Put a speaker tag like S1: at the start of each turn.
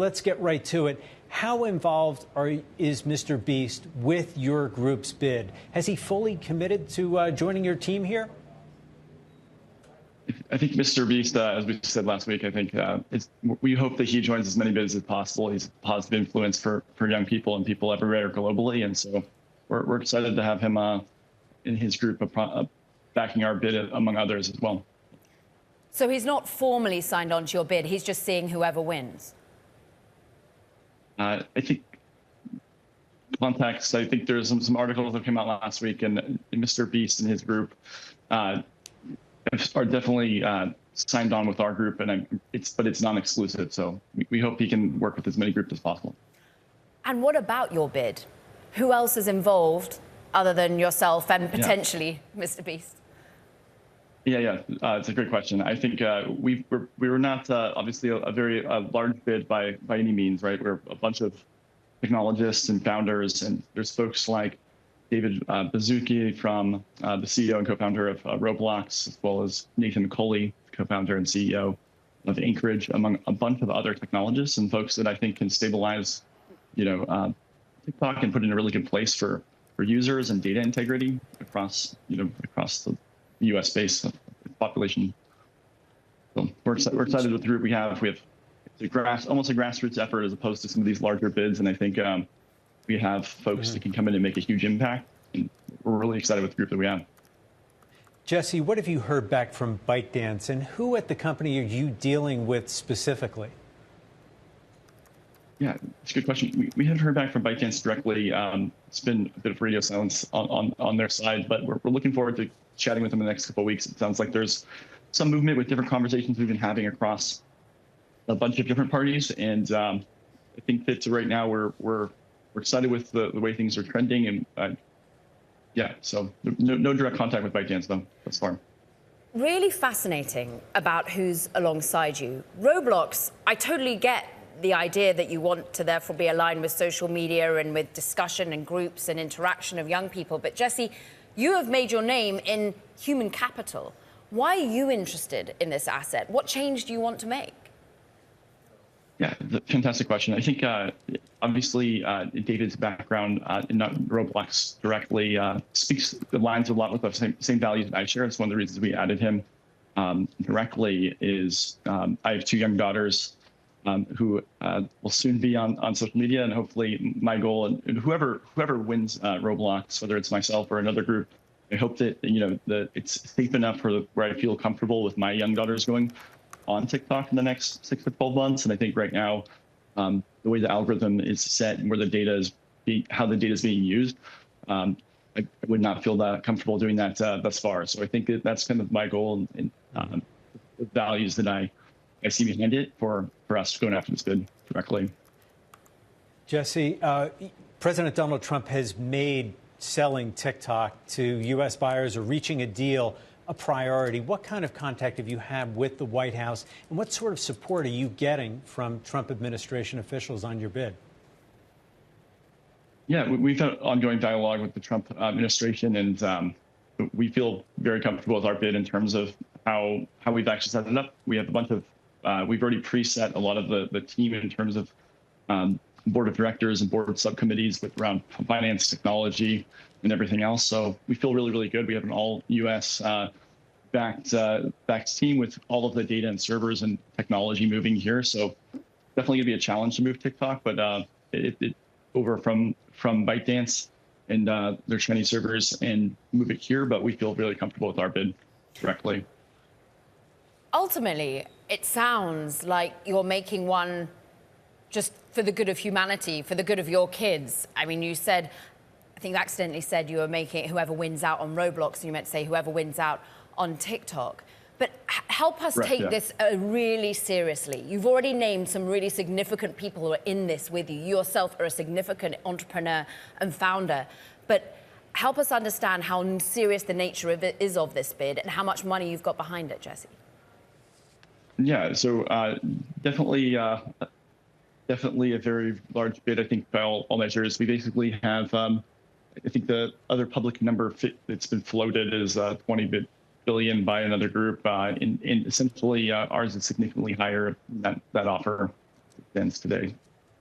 S1: let's get right to it. How involved is Mr. Beast with your group's bid? Has he fully committed to joining your team here?
S2: I think Mr. Beast, as we said last week, I think we hope that he joins as many bids as possible. He's a positive influence for young people and people everywhere globally. And so we're excited to have him in his group backing our bid, among others as well.
S3: So he's not formally signed on to your bid. He's just seeing whoever wins.
S2: I think context. I think there's some articles that came out last week, and Mr. Beast and his group are definitely signed on with our group, and but it's non-exclusive. So we hope he can work with as many groups as possible.
S3: And what about your bid? Who else is involved other than yourself and potentially Mr. Beast?
S2: Yeah, it's a great question. I think we were not obviously a very large bid by any means, right? We're a bunch of technologists and founders, and there's folks like David Baszucki from the CEO and co-founder of Roblox, as well as Nathan Coley, co-founder and CEO of Anchorage, among a bunch of other technologists and folks that I think can stabilize, TikTok and put it in a really good place for users and data integrity across the U.S.-based population. So we're excited with the group we have. It's almost a grassroots effort as opposed to some of these larger bids, and I think we have folks that can come in and make a huge impact. And we're really excited with the group that we have.
S1: Jesse, what have you heard back from ByteDance, and who at the company are you dealing with specifically?
S2: Yeah, it's a good question. We haven't heard back from ByteDance directly. It's been a bit of radio silence on their side, but we're looking forward to chatting with them in the next couple of weeks. It sounds like there's some movement with different conversations we've been having across a bunch of different parties, and I think that right now we're excited with the way things are trending, and so no direct contact with ByteDance though thus far.
S3: Really fascinating about who's alongside you. Roblox, I totally get the idea that you want to therefore be aligned with social media and with discussion and groups and interaction of young people. But Jesse, you have made your name in human capital. Why are you interested in this asset? What change do you want to make?
S2: Yeah, fantastic question. I think obviously David's background in Roblox directly aligns a lot with the same values that I share. It's one of the reasons we added him directly. I have two young daughters who will soon be on social media, and hopefully my goal, and whoever wins Roblox, whether it's myself or another group, I hope that that it's safe enough where I feel comfortable with my young daughters going on TikTok in the next 6 to 12 months. And I think right now, the way the algorithm is set and where the data is how the data is being used, I would not feel that comfortable doing that thus far. So I think that's kind of my goal and the values that I see behind it for us going after this bid directly.
S1: Jesse, President Donald Trump has made selling TikTok to U.S. buyers or reaching a deal a priority. What kind of contact have you had with the White House, and what sort of support are you getting from Trump administration officials on your bid?
S2: Yeah, we've had ongoing dialogue with the Trump administration, and we feel very comfortable with our bid in terms of how we've actually set it up. We have a bunch of we've already preset a lot of the team in terms of board of directors and board subcommittees with around finance, technology, and everything else. So we feel really, really good. We have an all U.S. backed team with all of the data and servers and technology moving here. So definitely gonna be a challenge to move TikTok, but it over from ByteDance and their Chinese servers and move it here. But we feel really comfortable with our bid directly.
S3: Ultimately, it sounds like you're making one just for the good of humanity, for the good of your kids. I mean, you said, I think you accidentally said you were making whoever wins out on Roblox, and you meant to say whoever wins out on TikTok. But help us take this really seriously. You've already named some really significant people who are in this with you. You yourself are a significant entrepreneur and founder. But help us understand how serious the nature of it is of this bid and how much money you've got behind it, Jesse.
S2: Yeah, so definitely a very large bid, I think, by all measures. We basically have, I think the other public number that's been floated is 20 billion by another group. And essentially, ours is significantly higher than that offer. stands today.